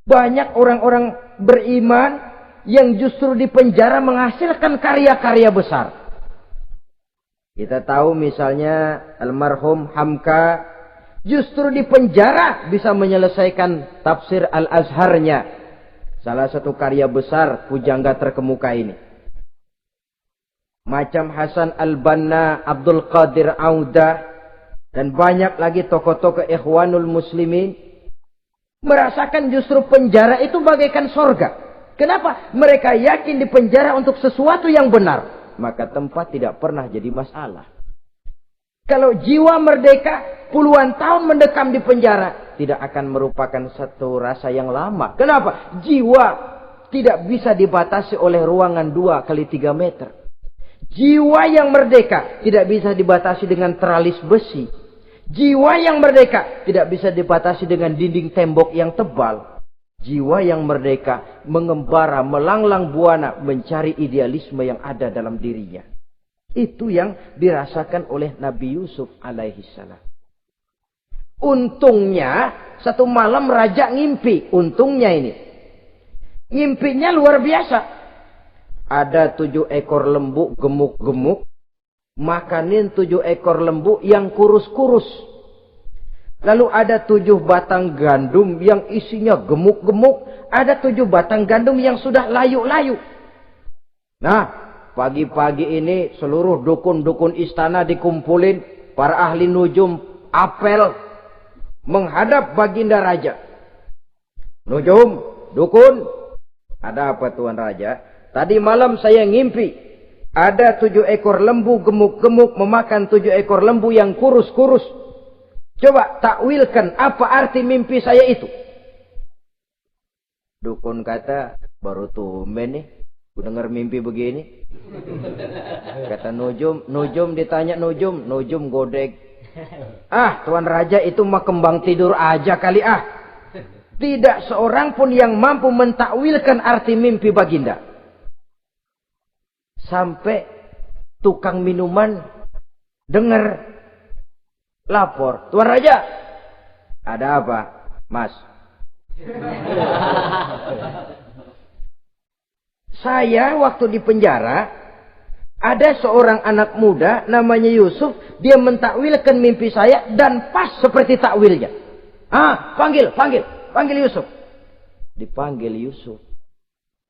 Banyak orang-orang beriman yang justru di penjara menghasilkan karya-karya besar. Kita tahu misalnya almarhum Hamka justru di penjara bisa menyelesaikan tafsir Al-Azharnya. Salah satu karya besar pujangga terkemuka ini. Macam Hasan Al-Banna, Abdul Qadir Audah, dan banyak lagi tokoh-tokoh Ikhwanul Muslimin merasakan justru penjara itu bagaikan sorga. Kenapa? Mereka yakin di penjara untuk sesuatu yang benar. Maka tempat tidak pernah jadi masalah. Kalau jiwa merdeka puluhan tahun mendekam di penjara, tidak akan merupakan satu rasa yang lama. Kenapa? Jiwa tidak bisa dibatasi oleh ruangan 2x3 meter. Jiwa yang merdeka tidak bisa dibatasi dengan teralis besi. Jiwa yang merdeka tidak bisa dibatasi dengan dinding tembok yang tebal. Jiwa yang merdeka mengembara, melanglang buana, mencari idealisme yang ada dalam dirinya. Itu yang dirasakan oleh Nabi Yusuf alaihissalam. Untungnya, satu malam raja ngimpi. Untungnya ini. Ngimpinya luar biasa. Ada 7 ekor lembu gemuk-gemuk. Makanin 7 ekor lembu yang kurus-kurus. Lalu ada 7 batang gandum yang isinya gemuk-gemuk. Ada 7 batang gandum yang sudah layu-layu. Nah, pagi-pagi ini seluruh dukun-dukun istana dikumpulin. Para ahli nujum apel menghadap baginda raja. Nujum, dukun, ada apa Tuan Raja? Tadi malam saya ngimpi. Ada 7 ekor lembu gemuk-gemuk memakan 7 ekor lembu yang kurus-kurus. Coba takwilkan apa arti mimpi saya itu. Dukun kata, baru tumben nih. Ku dengar mimpi begini. Kata Nujum ditanya Nujum godek. Ah, Tuan Raja itu mah kembang tidur aja kali ah. Tidak seorang pun yang mampu mentakwilkan arti mimpi baginda. Sampai tukang minuman dengar lapor. Tuan Raja, ada apa, Mas? Saya waktu di penjara, ada seorang anak muda namanya Yusuf. Dia mentakwilkan mimpi saya dan pas seperti takwilnya. Ah, panggil Yusuf. Dipanggil Yusuf.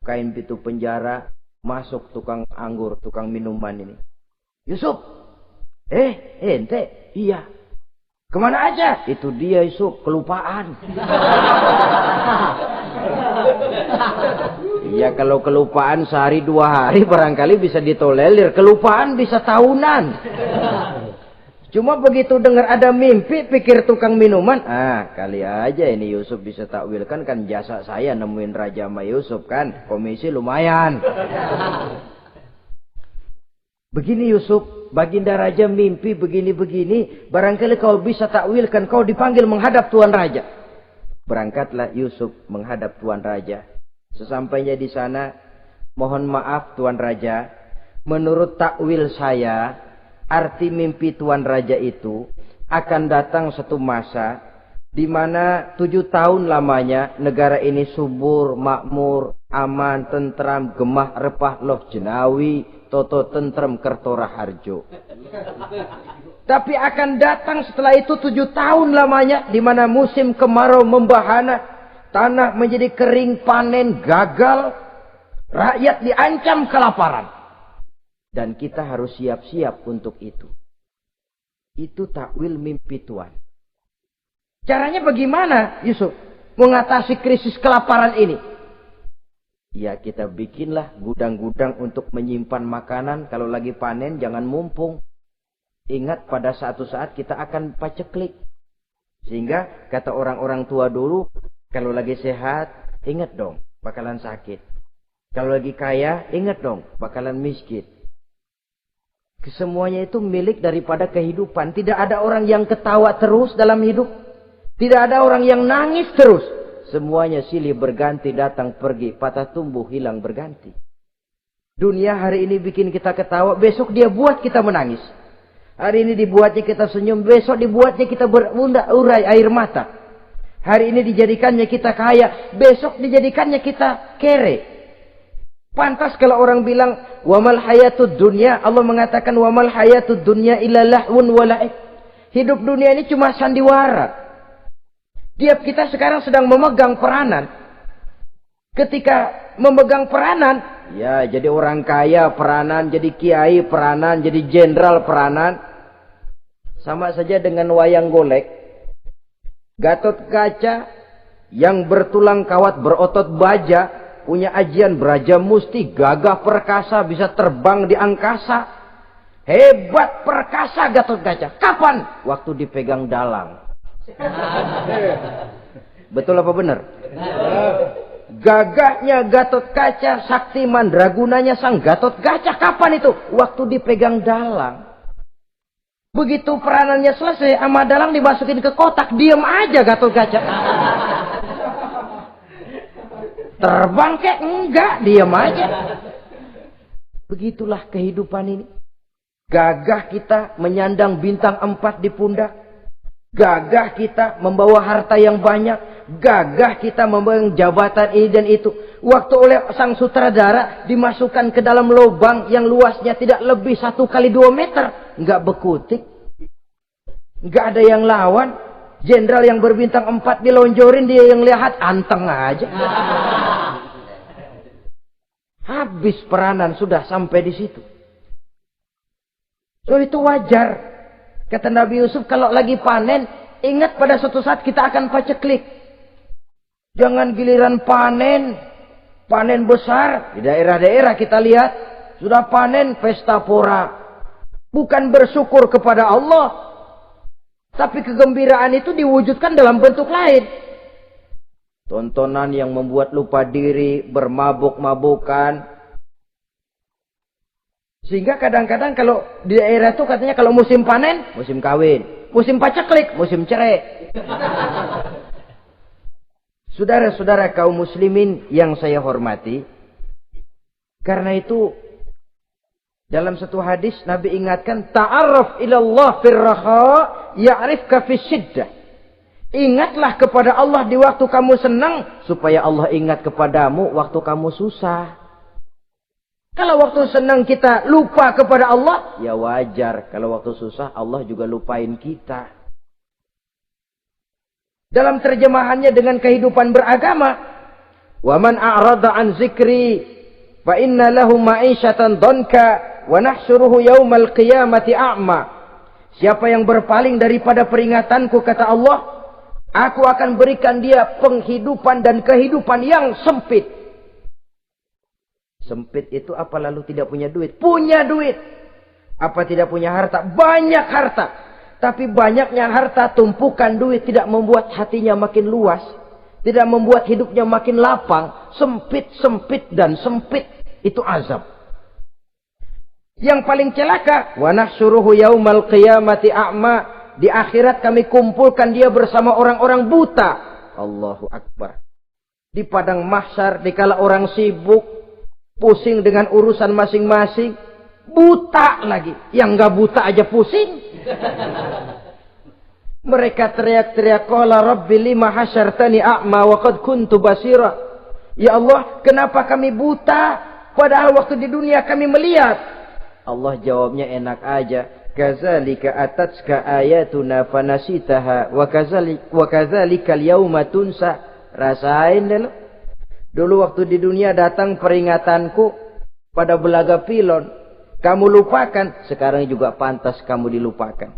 Kain pintu penjara, masuk tukang anggur, tukang minuman ini. Yusuf, ente, iya. Kemana aja? Itu dia Yusuf, kelupaan. Iya, kalau kelupaan sehari 2 hari barangkali bisa ditolerir. Kelupaan bisa tahunan. Cuma begitu dengar ada mimpi, pikir tukang minuman. Ah, kali aja ini Yusuf bisa takwilkan, kan jasa saya nemuin Raja sama Yusuf kan. Komisi lumayan. Begini Yusuf, baginda raja mimpi begini-begini. Barangkali kau bisa takwilkan, kau dipanggil menghadap Tuan Raja. Berangkatlah Yusuf menghadap Tuan Raja. Sesampainya di sana, mohon maaf Tuan Raja. Menurut takwil saya, arti mimpi Tuan Raja itu akan datang satu masa di mana 7 tahun lamanya negara ini subur, makmur, aman, tentram, gemah, repah, loh jenawi, toto tentrem, kertora harjo. Tapi akan datang setelah itu 7 tahun lamanya di mana musim kemarau membahana, tanah menjadi kering, panen gagal, rakyat diancam kelaparan. Dan kita harus siap-siap untuk itu. Itu takwil mimpi Tuhan. Caranya bagaimana, Yusuf? Mengatasi krisis kelaparan ini. Ya, kita bikinlah gudang-gudang untuk menyimpan makanan. Kalau lagi panen, jangan mumpung. Ingat pada suatu saat kita akan paceklik. Sehingga kata orang-orang tua dulu, kalau lagi sehat, ingat dong, bakalan sakit. Kalau lagi kaya, ingat dong, bakalan miskin. Kesemuanya itu milik daripada kehidupan. Tidak ada orang yang ketawa terus dalam hidup. Tidak ada orang yang nangis terus. Semuanya silih berganti, datang pergi, patah tumbuh, hilang berganti. Dunia hari ini bikin kita ketawa, besok dia buat kita menangis. Hari ini dibuatnya kita senyum, besok dibuatnya kita berurai air mata. Hari ini dijadikannya kita kaya, besok dijadikannya kita kere. Pantas kalau orang bilang, wamal hayatud dunya, Allah mengatakan wamal hayatud dunya illa lahwun wa la'ib. Hidup dunia ini cuma sandiwara. Tiap kita sekarang sedang memegang peranan. Ketika memegang peranan, ya jadi orang kaya peranan, jadi kiai peranan, jadi jenderal peranan. Sama saja dengan wayang golek. Gatot Kaca yang bertulang kawat berotot baja, punya ajian beraja musti, gagah perkasa, bisa terbang di angkasa. Hebat perkasa Gatot Kaca. Kapan? Waktu dipegang dalang. Betul apa benar? Gagahnya Gatot Kaca, sakti mandragunanya sang Gatot Kaca. Kapan itu? Waktu dipegang dalang. Begitu peranannya selesai, sama dalang dimasukin ke kotak, diam aja Gatot Kaca. Terbang kek? Enggak, diam aja. Begitulah kehidupan ini. Gagah kita menyandang bintang 4 di pundak. Gagah kita membawa harta yang banyak. Gagah kita membawa jabatan ini dan itu. Waktu oleh sang sutradara dimasukkan ke dalam lubang yang luasnya tidak lebih 1 kali 2 meter. Enggak bekutik. Enggak ada yang lawan. Jenderal yang berbintang 4 dilonjorin, dia yang lihat anteng aja. Habis peranan sudah sampai di situ. So itu wajar. Kata Nabi Yusuf, kalau lagi panen, ingat pada suatu saat kita akan paceklik. Jangan giliran panen, panen besar. Di daerah-daerah kita lihat, sudah panen pesta pora. Bukan bersyukur kepada Allah. Tapi kegembiraan itu diwujudkan dalam bentuk lain. Tontonan yang membuat lupa diri, bermabuk-mabukan. Sehingga kadang-kadang kalau di daerah itu katanya kalau musim panen, musim kawin. Musim paceklik, musim cerai. Saudara-saudara kaum muslimin yang saya hormati. Karena itu, dalam satu hadis Nabi ingatkan, ta'arraf ilallah firraha ya'rifka fisyiddah. Ingatlah kepada Allah di waktu kamu senang, supaya Allah ingat kepadamu waktu kamu susah. Kalau waktu senang kita lupa kepada Allah, ya wajar. Kalau waktu susah, Allah juga lupain kita. Dalam terjemahannya dengan kehidupan beragama, وَمَنْ أَعْرَضَ عَنْ ذِكْرِي فَإِنَّ لَهُ مَعِيشَةً ضَنْكَ وَنَحْشُرُهُ يَوْمَ الْقِيَامَةِ أَعْمَى. Siapa yang berpaling daripada peringatanku, kata Allah, aku akan berikan dia penghidupan dan kehidupan yang sempit. Sempit itu apa lalu tidak punya duit? Punya duit. Apa tidak punya harta? Banyak harta. Tapi banyaknya harta, tumpukan duit tidak membuat hatinya makin luas. Tidak membuat hidupnya makin lapang. Sempit, sempit, dan sempit. Itu azab. Yang paling celaka, wa nahsyuruhu yaumal qiyamati a'ma. Di akhirat kami kumpulkan dia bersama orang-orang buta. Allahu Akbar. Di padang mahsyar, dikala orang sibuk, pusing dengan urusan masing-masing, buta lagi. Yang enggak buta aja pusing. Mereka teriak-teriak, qala rabbi lima hasyartani a'ma wa qad kuntu basira. Ya Allah, kenapa kami buta padahal waktu di dunia kami melihat? Allah jawabnya enak aja. Kazalika atatska ayatuna fanasitaha wa kazalika al-yauma tunsa. Rasain dulu. Dulu waktu di dunia datang peringatanku pada belaga pilon. kamu lupakan, sekarang juga pantas kamu dilupakan.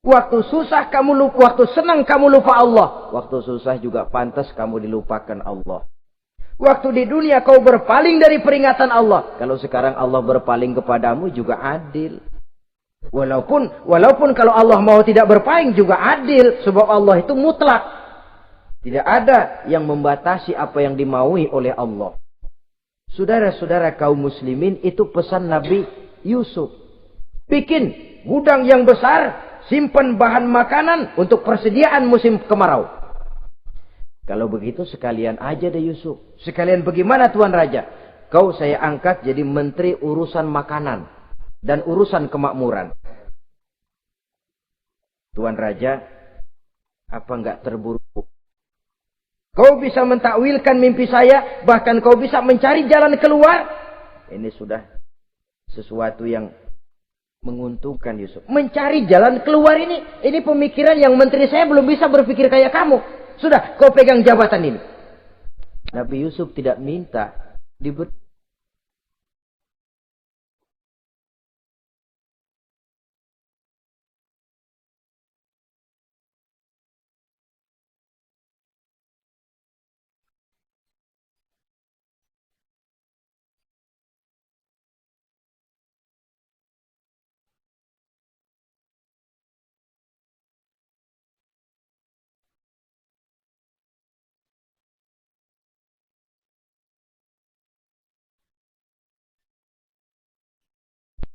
Waktu susah kamu lupa, waktu senang kamu lupa Allah. Waktu susah juga pantas kamu dilupakan Allah. Waktu di dunia kau berpaling dari peringatan Allah. Kalau sekarang Allah berpaling kepadamu juga adil. Walaupun kalau Allah mau tidak berpaling juga adil. Sebab Allah itu mutlak. Tidak ada yang membatasi apa yang dimaui oleh Allah. Saudara-saudara kaum muslimin, itu pesan Nabi Yusuf. Bikin gudang yang besar. Simpan bahan makanan untuk persediaan musim kemarau. Kalau begitu sekalian aja deh Yusuf. Sekalian bagaimana Tuan Raja? Kau saya angkat jadi menteri urusan makanan. Dan urusan kemakmuran. Tuan Raja, apa enggak terburu? Kau bisa mentakwilkan mimpi saya. Bahkan kau bisa mencari jalan keluar. Ini sudah sesuatu yang menguntungkan Yusuf. Mencari jalan keluar ini pemikiran yang menteri saya belum bisa berpikir kayak kamu. Sudah, kau pegang jabatan ini. Nabi Yusuf tidak minta diberi.